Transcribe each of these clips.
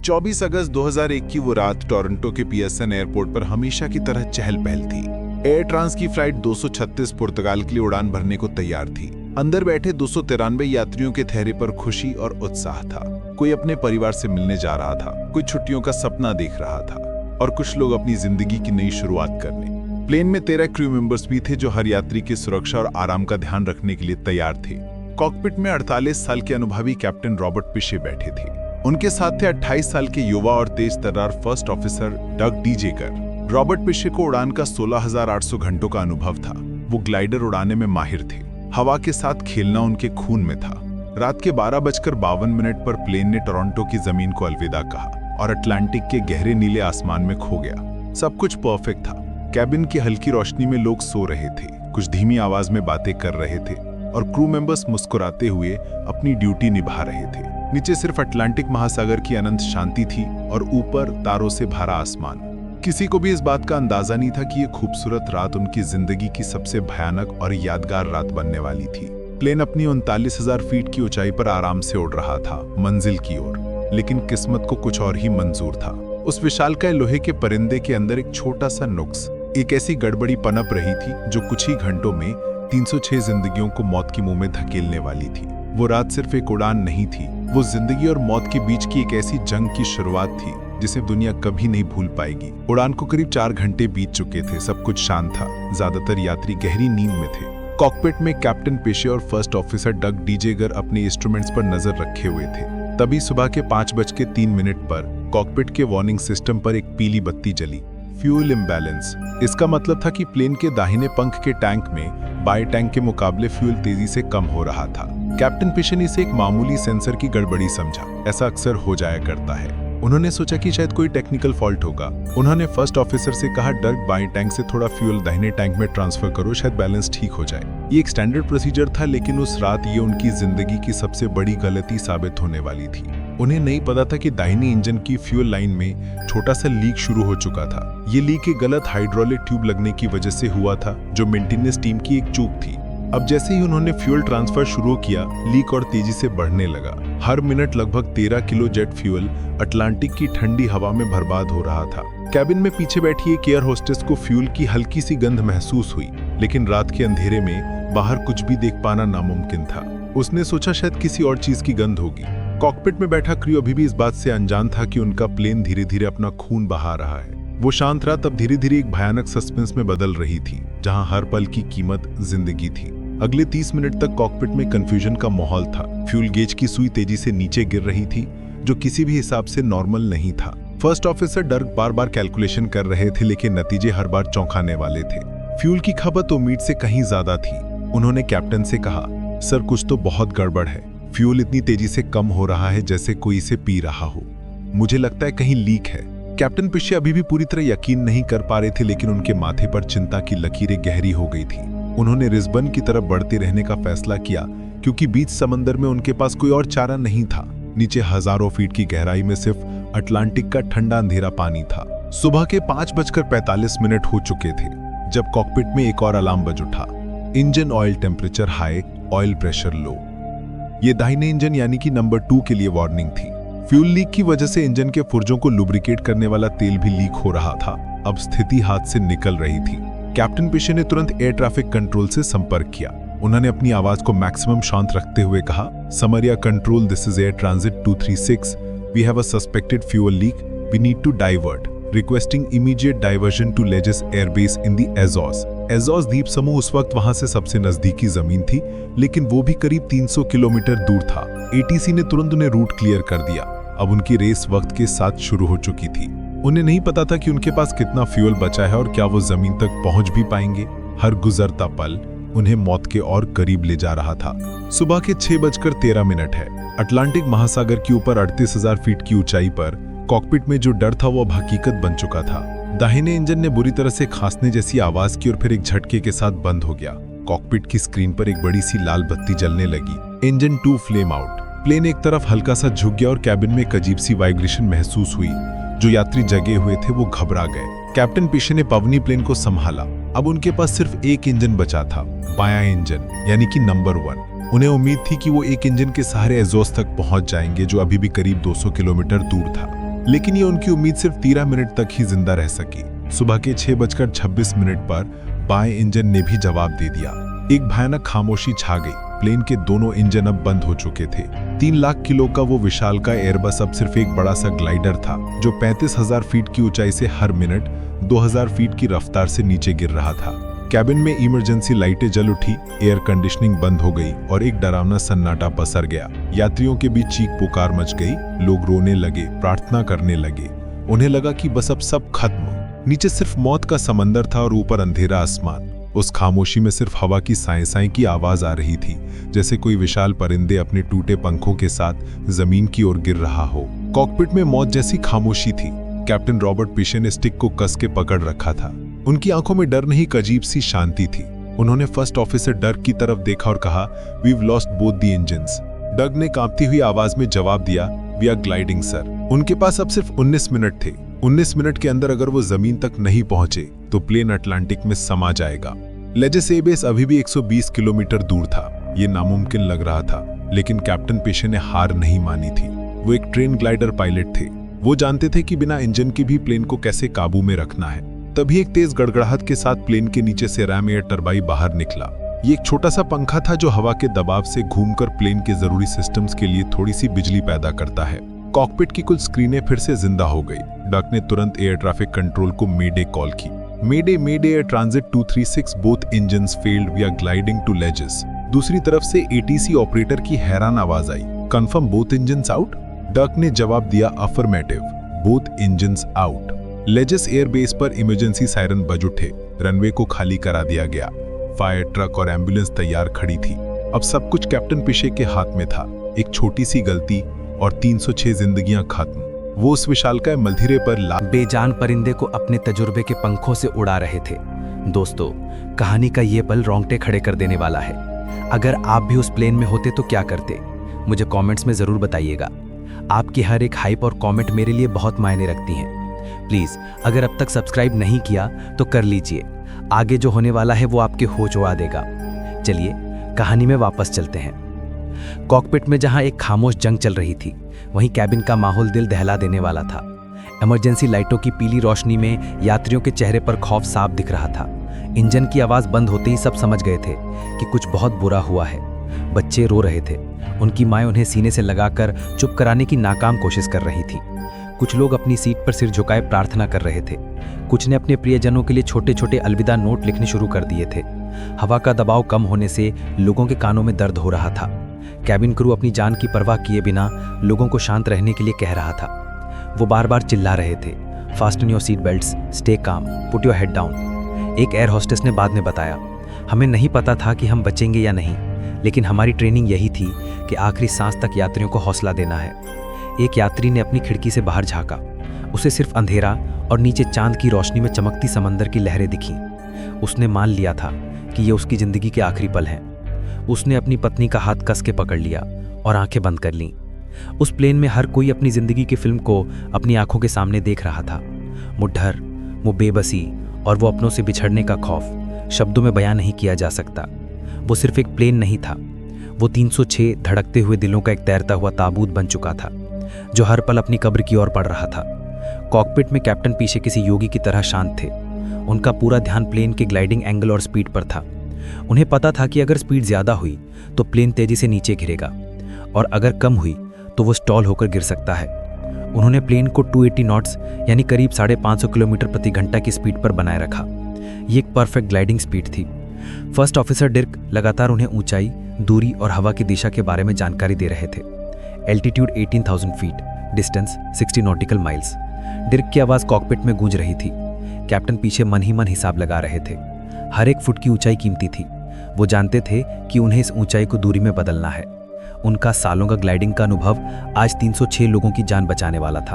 24 अगस्त 2001 की वो रात टोरंटो के पीएसएन एयरपोर्ट पर हमेशा की तरह चहल पहल थी। एयर ट्रांस की फ्लाइट 236 पुर्तगाल के लिए उड़ान भरने को तैयार थी। अंदर बैठे 293 यात्रियों के चेहरे पर खुशी और उत्साह था। कोई अपने परिवार से मिलने जा रहा था, कोई छुट्टियों का सपना देख रहा था और कुछ लोग अपनी जिंदगी की नई शुरुआत करने। प्लेन में 13 क्रू मेंबर्स भी थे जो हर यात्री की सुरक्षा और आराम का ध्यान रखने के लिए तैयार थे। कॉकपिट में 48 साल के अनुभवी कैप्टन रॉबर्ट पिशे बैठे थे। उनके साथ थे 28 साल के युवा और तेज तर्रार फर्स्ट ऑफिसर डग डीजेगर। रॉबर्ट पिशे को उड़ान का 16,800 घंटों का अनुभव था। वो ग्लाइडर उड़ाने में माहिर थे। हवा के साथ खेलना उनके खून में था। रात के 12:52 पर प्लेन ने टोरंटो की जमीन को अलविदा कहा और अटलांटिक के गहरे नीले आसमान में खो गया। सब कुछ परफेक्ट था। कैबिन की हल्की रोशनी में लोग सो रहे थे, कुछ धीमी आवाज में बातें कर रहे थे और क्रू मेंबर्स मुस्कुराते हुए अपनी ड्यूटी निभा रहे थे। नीचे सिर्फ अटलांटिक महासागर की अनंत शांति थी और ऊपर तारों से भरा आसमान। किसी को भी इस बात का अंदाजा नहीं था कि ये खूबसूरत रात उनकी जिंदगी की सबसे भयानक और यादगार रात बनने वाली थी। प्लेन अपनी 39,000 फीट की ऊंचाई पर आराम से उड़ रहा था मंजिल की ओर, लेकिन किस्मत को कुछ और ही मंजूर था। उस विशालकाय लोहे के परिंदे के अंदर एक छोटा सा नुक्स, एक ऐसी गड़बड़ी पनप रही थी जो कुछ ही घंटों में 306 जिंदगियों को मौत के मुंह में धकेलने वाली थी। वो रात सिर्फ एक उड़ान नहीं थी, वो जिंदगी और मौत के बीच की एक ऐसी जंग की शुरुआत थी जिसे दुनिया कभी नहीं भूल पाएगी। उड़ान को करीब 4 घंटे बीत चुके थे। सब कुछ शांत था। ज्यादातर यात्री गहरी नींद में थे। कॉकपिट में कैप्टन पिशे और फर्स्ट ऑफिसर डग डीजेगर अपने इंस्ट्रूमेंट्स पर नजर रखे हुए थे। तभी सुबह के 5:03 पर कॉकपिट के वार्निंग सिस्टम पर एक पीली बत्ती जली। Fuel imbalance. इसका मतलब था कि प्लेन के दाहिने पंख के टैंक में बाएं टैंक के मुकाबले फ्यूल तेजी से कम हो रहा था। कैप्टन पिशे ने इसे एक मामूली सेंसर की गड़बड़ी समझा। ऐसा अक्सर हो जाया करता है। उन्होंने सोचा कि शायद कोई टेक्निकल फॉल्ट होगा। उन्होंने फर्स्ट ऑफिसर से कहा, डग बाएं टैंक से थोड़ा फ्यूल दाहिने टैंक में ट्रांसफर करो, शायद बैलेंस ठीक हो जाए। ये एक स्टैंडर्ड प्रोसीजर था, लेकिन उस रात ये उनकी जिंदगी की सबसे बड़ी गलती साबित होने वाली थी। उन्हें नहीं पता था कि दाहिनी इंजन की फ्यूल लाइन में छोटा सा लीक शुरू हो चुका था। ये लीक एक गलत हाइड्रोलिक ट्यूब लगने की वजह से हुआ था, जो मेंटेनेंस टीम की एक चूक थी। अब जैसे ही उन्होंने फ्यूल ट्रांसफर शुरू किया, लीक और तेजी से बढ़ने लगा। हर मिनट लगभग 13 किलो जेट फ्यूल अटलांटिक की ठंडी हवा में बर्बाद हो रहा था। कैबिन में पीछे बैठी एक एयर होस्टेस को फ्यूल की हल्की सी गंध महसूस हुई, लेकिन रात के अंधेरे में बाहर कुछ भी देख पाना नामुमकिन था। उसने सोचा शायद किसी और चीज की गंध होगी। कॉकपिट में बैठा क्रू अभी भी इस बात से अनजान था कि उनका प्लेन धीरे धीरे अपना खून बहा रहा है। वो शांत रात अब धीरे धीरे एक भयानक सस्पेंस में बदल रही थी, जहां हर पल की कीमत जिंदगी थी। अगले 30 मिनट तक कॉकपिट में कंफ्यूजन का माहौल था। फ्यूल गेज की सुई तेजी से नीचे गिर रही थी, जो किसी भी हिसाब से नॉर्मल नहीं था। फर्स्ट ऑफिसर डर्क बार बार कैलकुलेशन कर रहे थे, लेकिन नतीजे हर बार चौंकाने वाले थे। फ्यूल की खपत उम्मीद से कहीं ज्यादा थी। उन्होंने कैप्टन से कहा, सर कुछ तो बहुत गड़बड़ है। फ्यूल इतनी तेजी से कम हो रहा है जैसे कोई इसे पी रहा हो। मुझे लगता है कहीं लीक है। कैप्टन पिशे अभी भी पूरी तरह यकीन नहीं कर पा रहे थे, लेकिन उनके माथे पर चिंता की लकीरें गहरी हो गई थी। उन्होंने रिस्बन की तरफ बढ़ते रहने का फैसला किया, क्योंकि बीच समंदर में उनके पास कोई और चारा नहीं था। नीचे हजारों फीट की गहराई में सिर्फ अटलांटिक का ठंडा अंधेरा पानी था। सुबह के 5:45 हो चुके थे जब कॉकपिट में एक और अलार्म बज उठा। Engine oil temperature high, oil pressure low. ये दाहिने इंजन यानी कि नंबर 2 के लिए वार्निंग थी। फ्यूल लीक की वजह से इंजन के पुर्जों को लुब्रिकेट करने वाला तेल भी लीक हो रहा था। अब स्थिति हाथ से निकल रही थी। कैप्टन पिशे ने तुरंत एयर ट्रैफिक कंट्रोल से संपर्क किया। उन्होंने अपनी आवाज को मैक्सिमम शांत रखते हुए कहा, Santa Maria control, this is air transit 236, we have a suspected fuel leak, we need to divert, requesting immediate diversion to Lajes airbase in the एजोस। एजोस द्वीप समूह उस वक्त वहां से सबसे नजदीकी जमीन थी, लेकिन वो भी करीब 300 किलोमीटर दूर था। एटीसी ने तुरंत उन्हें रूट क्लियर कर दिया। अब उनकी रेस वक्त के साथ शुरू हो चुकी थी। उन्हें नहीं पता था कि उनके पास कितना फ्यूल बचा है और क्या वो जमीन तक पहुंच भी पाएंगे। हर गुजरता पल उन्हें मौत के और करीब ले जा रहा था। सुबह के 6:13 है। अटलांटिक महासागर के ऊपर 38,000 फीट की ऊंचाई पर कॉकपिट में जो डर था वो अब हकीकत बन चुका था। दाहिने इंजन ने बुरी तरह से खांसने जैसी आवाज की और फिर एक झटके के साथ बंद हो गया। कॉकपिट की स्क्रीन पर एक बड़ी सी लाल बत्ती जलने लगी। Engine 2 flame out. प्लेन एक तरफ हल्का सा झुक गया और कैबिन में एक अजीब सी वाइब्रेशन महसूस हुई। जो यात्री जगे हुए थे वो घबरा गए। कैप्टन पिशे ने पवनी प्लेन को संभाला। अब उनके पास सिर्फ एक इंजन बचा था, बायां इंजन यानी कि नंबर 1। उन्हें उम्मीद थी कि वो एक इंजन के सहारे एजोस तक पहुंच जाएंगे, जो अभी भी करीब 200 किलोमीटर दूर था। लेकिन ये उनकी उम्मीद सिर्फ 13 मिनट तक ही जिंदा रह सकी। सुबह के 6:26 पर बाएं इंजन ने भी जवाब दे दिया। एक भयानक खामोशी छा गई। प्लेन के दोनों इंजन अब बंद हो चुके थे। 3 लाख किलो का वो विशालकाय एयरबस अब सिर्फ एक बड़ा सा ग्लाइडर था, जो 35,000 फीट की ऊंचाई से हर मिनट 2,000 फीट की रफ्तार से नीचे गिर रहा था। कैबिन में इमरजेंसी लाइटें जल उठी, एयर कंडीशनिंग बंद हो गई और एक डरावना सन्नाटा पसर गया। यात्रियों के बीच चीख पुकार मच गई। लोग रोने लगे, प्रार्थना करने लगे। उन्हें लगा कि बस अब सब खत्म। नीचे सिर्फ मौत का समंदर था और ऊपर अंधेरा आसमान। उस खामोशी में सिर्फ हवा की साएं-साएं की आवाज आ रही थी, जैसे कोई विशाल परिंदे अपने टूटे पंखों के साथ जमीन की ओर गिर रहा हो। कॉकपिट में मौत जैसी खामोशी थी। कैप्टन रॉबर्ट पिशे ने स्टिक को कस के पकड़ रखा था। उनकी आंखों में डर नहीं, एक अजीब सी शांति थी। उन्होंने फर्स्ट ऑफिसर डर्क की तरफ देखा और कहा, "We've lost both the engines." डग ने कांपती हुई आवाज में जवाब दिया, "We are gliding, sir." उनके पास अब सिर्फ 19 मिनट थे। 19 मिनट के अंदर अगर वो जमीन तक नहीं पहुंचे तो प्लेन अटलांटिक में समा जाएगा। लेजेस एयरबेस अभी भी 120 किलोमीटर दूर था। ये नामुमकिन लग रहा था, लेकिन कैप्टन पेशे ने हार नहीं मानी थी। वो एक ट्रेन ग्लाइडर पायलट थे। वो जानते थे कि बिना इंजन के भी प्लेन को कैसे काबू में रखना है। तभी एक तेज गड़गड़ाहट के साथ प्लेन के नीचे से रैम एयर टरबाइन बाहर निकला। ये एक छोटा सा पंखा था जो हवा के दबाव से घूमकर प्लेन के जरूरी सिस्टम्स के लिए थोड़ी सी बिजली पैदा करता है। कॉकपिट की कुल स्क्रीनें फिर से जिंदा हो गई। डक ने तुरंत एयर ट्रैफिक कंट्रोल को मेडे कॉल की। Mayday air transit 236, both engines failed, we are gliding to Lajes. दूसरी तरफ से एटीसी ऑपरेटर की हैरान आवाज आई, "confirm both engines out?" Dirk ने जवाब दिया, "affirmative, both engines out." Lajes airbase पर इमरजेंसी सायरन बज उठे। रनवे को खाली करा दिया गया। फायर ट्रक और एम्बुलेंस तैयार खड़ी थी। अब सब कुछ कैप्टन पिशे के हाथ में था। एक छोटी सी गलती और 306 जिंदगियां खत्म। वो उस विशालकाय मलधिरे पर बेजान परिंदे को अपने तजुर्बे के पंखों से उड़ा रहे थे। दोस्तों, कहानी का ये पल रोंगटे खड़े कर देने वाला है। अगर आप भी उस प्लेन में होते तो क्या करते? मुझे कमेंट्स में जरूर बताइएगा। आपकी हर एक हाइप और कमेंट मेरे लिए बहुत मायने रखती हैं। प्लीज, अगर अब तक सब्सक्राइब नहीं किया तो कर लीजिए। आगे जो होने वाला है वो आपके होश उड़ा देगा। चलिए कहानी में वापस चलते हैं। कॉकपिट में जहां एक खामोश जंग चल रही थी, वहीं कैबिन का माहौल दिल दहला देने वाला था। इमरजेंसी लाइटों की पीली रोशनी में यात्रियों के चेहरे पर खौफ साफ दिख रहा था। इंजन की आवाज बंद होते ही सब समझ गए थे कि कुछ बहुत बुरा हुआ है। बच्चे रो रहे थे। उनकी माँ उन्हें सीने से लगाकर चुप कराने की नाकाम कोशिश कर रही थी। कुछ लोग अपनी सीट पर सिर झुकाए प्रार्थना कर रहे थे। कुछ ने अपने प्रियजनों के लिए छोटे छोटे अलविदा नोट लिखने शुरू कर दिए थे। हवा का दबाव कम होने से लोगों के कानों में दर्द हो रहा था। कैबिन क्रू अपनी जान की परवाह किए बिना लोगों को शांत रहने के लिए कह रहा था। वो बार बार चिल्ला रहे थे, "fasten your seat belts, stay calm, put your head down." एक एयर होस्टेस ने बाद में बताया, "हमें नहीं पता था कि हम बचेंगे या नहीं, लेकिन हमारी ट्रेनिंग यही थी कि आखिरी सांस तक यात्रियों को हौसला देना है।" एक यात्री ने अपनी खिड़की से बाहर झांका। उसे सिर्फ अंधेरा और नीचे चांद की रोशनी में चमकती समंदर की लहरें दिखीं। उसने मान लिया था कि ये उसकी जिंदगी के आखिरी पल हैं। उसने अपनी पत्नी का हाथ कस के पकड़ लिया और आंखें बंद कर लीं। उस प्लेन में हर कोई अपनी जिंदगी की फिल्म को अपनी आंखों के सामने देख रहा था। वो डर, वो बेबसी और वो अपनों से बिछड़ने का खौफ शब्दों में बयां नहीं किया जा सकता। वो सिर्फ एक प्लेन नहीं था, वो 306 धड़कते हुए दिलों का एक तैरता हुआ ताबूत बन चुका था, जो हर पल अपनी कब्र की ओर पड़ रहा था। कॉकपिट में कैप्टन पीछे किसी योगी की तरह शांत थे। उनका पूरा ध्यान प्लेन के ग्लाइडिंग एंगल और स्पीड पर था। उन्हें पता था कि अगर स्पीड ज्यादा हुई तो प्लेन तेजी से नीचे गिरेगा और अगर कम हुई तो वो स्टॉल होकर गिर सकता है। उन्होंने प्लेन को 280 नॉट्स यानी करीब 550 किलोमीटर प्रति घंटा की स्पीड पर बनाए रखा। ये एक परफेक्ट ग्लाइडिंग स्पीड थी। फर्स्ट ऑफिसर डिर्क लगातार उन्हें ऊंचाई, दूरी और हवा की दिशा के बारे में जानकारी दे रहे थे। Altitude 18,000 feet, distance 60 nautical miles. Dirk की आवाज कॉकपिट में गूंज रही थी। कैप्टन पीछे मन ही मन हिसाब लगा रहे थे। हर एक फुट की ऊंचाई कीमती थी। वो जानते थे कि उन्हें इस ऊंचाई को दूरी में बदलना है। उनका सालों का ग्लाइडिंग का अनुभव आज 306 लोगों की जान बचाने वाला था।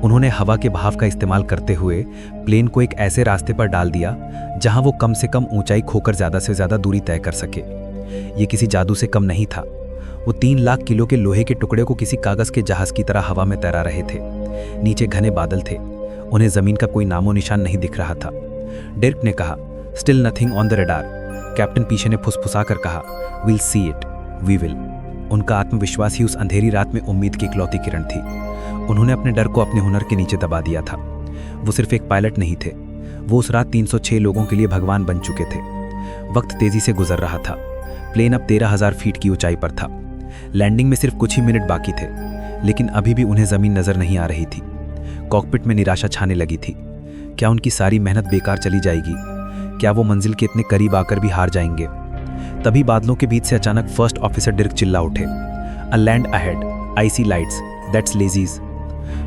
उन्होंने हवा के बहाव का इस्तेमाल करते हुए प्लेन को एक ऐसे रास्ते पर डाल दिया जहां वो कम से कम ऊंचाई खोकर ज्यादा से ज्यादा दूरी तय कर सके। ये किसी जादू से कम नहीं था। वो 3 लाख किलो के लोहे के टुकड़े को किसी कागज के जहाज की तरह हवा में तैरा रहे थे। नीचे घने बादल थे। उन्हें जमीन का कोई नामो निशान नहीं दिख रहा था। डिर्क ने कहा, "still nothing on the radar." Captain पीछे ने फुसफुसा कर कहा, "will see it, we will." उनका आत्मविश्वास ही उस अंधेरी रात में उम्मीद की इकलौती किरण थी। उन्होंने अपने डर को अपने हुनर के नीचे दबा दिया था। वो सिर्फ एक पायलट नहीं थे, वो उस रात 306 लोगों के लिए भगवान बन चुके थे। वक्त तेजी से गुजर रहा था। प्लेन अब 13,000 फीट की ऊंचाई पर था। लैंडिंग में सिर्फ कुछ ही मिनट बाकी थे, लेकिन अभी भी उन्हें जमीन नजर नहीं आ रही थी। कॉकपिट में निराशा छाने लगी थी। क्या उनकी सारी मेहनत बेकार चली जाएगी? क्या वो मंजिल के इतने करीब आकर भी हार जाएंगे? तभी बादलों के बीच से अचानक फर्स्ट ऑफिसर डिर्क चिल्ला उठे, a land ahead, I see lights, that's Lajes.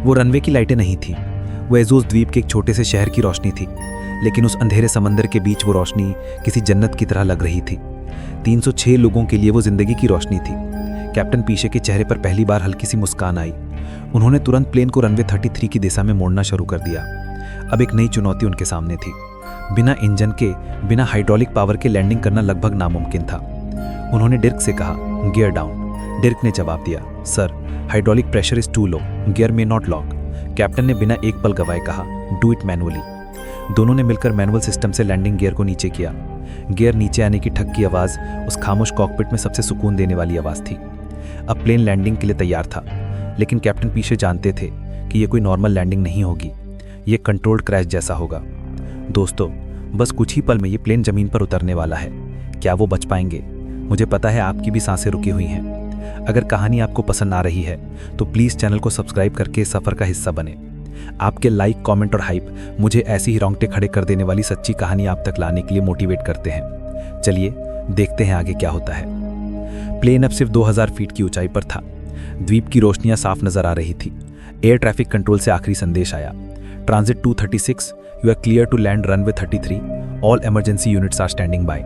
वो रनवे की लाइटें नहीं थी, वो एजोस द्वीप के एक छोटे से शहर की रोशनी थी, लेकिन उस अंधेरे समंदर के बीच वो रोशनी किसी जन्नत की तरह लग रही थी। 306 लोगों के लिए वो जिंदगी की रोशनी थी। कैप्टन पीशे के चेहरे पर पहली बार हल्की सी मुस्कान आई। उन्होंने तुरंत प्लेन को रनवे 33 की दिशा में मोड़ना शुरू कर दिया। अब एक नई चुनौती उनके सामने थी। बिना इंजन के, बिना हाइड्रोलिक पावर के लैंडिंग करना लगभग नामुमकिन था। उन्होंने डिर्क से कहा, गियर डाउन। डिर्क ने जवाब दिया, sir, hydraulic pressure is too low, gear may not lock. Captain ने बिना एक पल गवाए कहा, डू इट मैनुअली। दोनों ने मिलकर मैनुअल सिस्टम से लैंडिंग गियर को नीचे किया। गियर नीचे आने की ठक की आवाज़ उस खामोश कॉकपिट में सबसे सुकून देने वाली आवाज़ थी। अब प्लेन लैंडिंग के लिए तैयार था, लेकिन कैप्टन पीछे जानते थे कि यह कोई नॉर्मल लैंडिंग नहीं होगी, ये कंट्रोल्ड क्रैश जैसा होगा। दोस्तों, बस कुछ ही पल में ये प्लेन जमीन पर उतरने वाला है। क्या वो बच पाएंगे? मुझे पता है आपकी भी सांसें रुकी हुई हैं। अगर कहानी आपको पसंद आ रही है तो प्लीज़ चैनल को सब्सक्राइब करके इस सफ़र का हिस्सा बने। आपके लाइक, कमेंट और हाइप मुझे ऐसी ही रोंगटे खड़े कर देने वाली सच्ची कहानी आप तक लाने के लिए मोटिवेट करते हैं। चलिए देखते हैं आगे क्या होता है। प्लेन अब सिर्फ 2000 फीट की ऊंचाई पर था। द्वीप की रोशनियां साफ नजर आ रही थी। एयर ट्रैफिक कंट्रोल से आखिरी संदेश आया, transit 236, you are clear to land runway 33, all emergency units are standing by.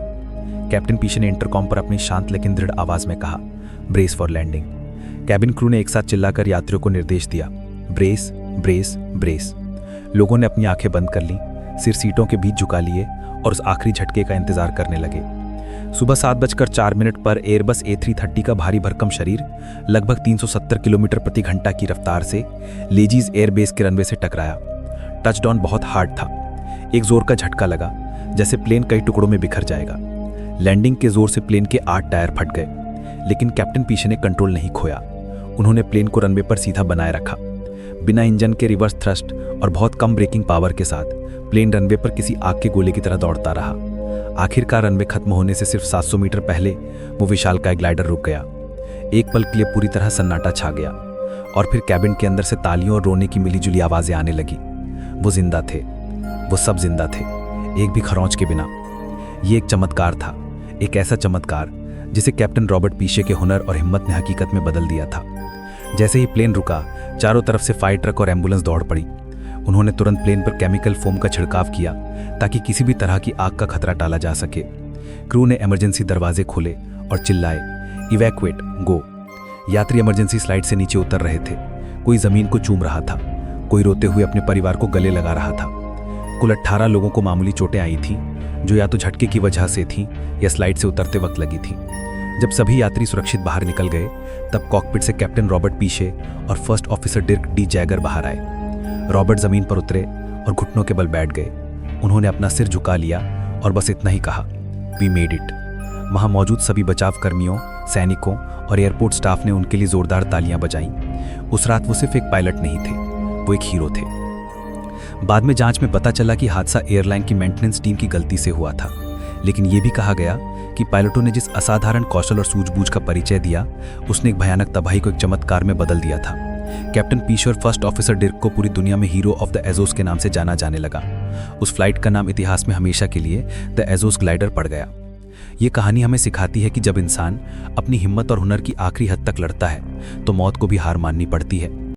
Captain Piche ने इंटरकॉम पर अपनी शांत लेकिन दृढ़ आवाज में कहा, brace for landing. Cabin crew ने एक साथ चिल्लाकर यात्रियों को निर्देश दिया, ब्रेस ब्रेस ब्रेस। लोगों ने अपनी आंखें बंद कर लीं, सिर सीटों के बीच झुका लिए और उस आखिरी झटके का इंतजार करने लगे। सुबह 7:04 पर एयरबस A330 का भारी भरकम शरीर लगभग 370 किलोमीटर प्रति घंटा की रफ्तार से लेजीज एयरबेस के रनवे से टकराया। टचडाउन बहुत हार्ड था। एक जोर का झटका लगा, जैसे प्लेन कई टुकड़ों में बिखर जाएगा। लैंडिंग के जोर से प्लेन के 8 टायर फट गए, लेकिन कैप्टन पीशे ने कंट्रोल नहीं खोया। उन्होंने प्लेन को रनवे पर सीधा बनाए रखा। बिना इंजन के रिवर्स थ्रस्ट और बहुत कम ब्रेकिंग पावर के साथ प्लेन रनवे पर किसी आग के गोले की तरह दौड़ता रहा। आखिरकार रनवे खत्म होने से सिर्फ 700 मीटर पहले वो विशालकाय ग्लाइडर रुक गया। एक पल के लिए पूरी तरह सन्नाटा छा गया और फिर कैबिन के अंदर से तालियों और रोने की मिलीजुली आवाजें आने लगी। वो जिंदा थे, वो सब जिंदा थे, एक भी खरोंच के बिना। ये एक चमत्कार था, एक ऐसा चमत्कार जिसे कैप्टन रॉबर्ट पीशे के हुनर और हिम्मत ने हकीकत में बदल दिया था। जैसे ही प्लेन रुका, चारों तरफ से फायर ट्रक और एम्बुलेंस दौड़ पड़ी। उन्होंने तुरंत प्लेन पर केमिकल फोम का छिड़काव किया ताकि किसी भी तरह की आग का खतरा टाला जा सके। क्रू ने इमरजेंसी दरवाजे खोले और चिल्लाए, इवैक्यूएट, गो। यात्री इमरजेंसी स्लाइड से नीचे उतर रहे थे। कोई जमीन को चूम रहा था, कोई रोते हुए अपने परिवार को गले लगा रहा था। कुल 18 लोगों को मामूली चोटें आई थीं, जो या तो झटके की वजह से थीं या स्लाइड से उतरते वक्त लगी थीं। जब सभी यात्री सुरक्षित बाहर निकल गए, तब कॉकपिट से कैप्टन रॉबर्ट पीशे और first officer Dirk D Jaeger बाहर आए। रॉबर्ट जमीन पर उतरे और घुटनों के बल बैठ गए। उन्होंने अपना सिर झुका लिया और बस इतना ही कहा, वी मेड इट। वहां मौजूद सभी बचाव कर्मियों, सैनिकों और एयरपोर्ट स्टाफ ने उनके लिए जोरदार तालियां बजाईं। उस रात वो सिर्फ एक पायलट नहीं थे, वो एक हीरो थे। बाद में जांच में पता चला कि हादसा एयरलाइन की मेंटेनेंस टीम की गलती से हुआ था, लेकिन यह भी कहा गया कि पायलटों ने जिस असाधारण कौशल और सूझबूझ का परिचय दिया, उसने एक भयानक तबाही को एक चमत्कार में बदल दिया था। कैप्टन पीशे और फर्स्ट ऑफिसर डिर्क को पूरी दुनिया में हीरो ऑफ द एजोस के नाम से जाना जाने लगा। उस फ्लाइट का नाम इतिहास में हमेशा के लिए द एजोस ग्लाइडर पड़ गया। ये कहानी हमें सिखाती है कि जब इंसान अपनी हिम्मत और हुनर की आखिरी हद तक लड़ता है तो मौत को भी हार माननी पड़ती है।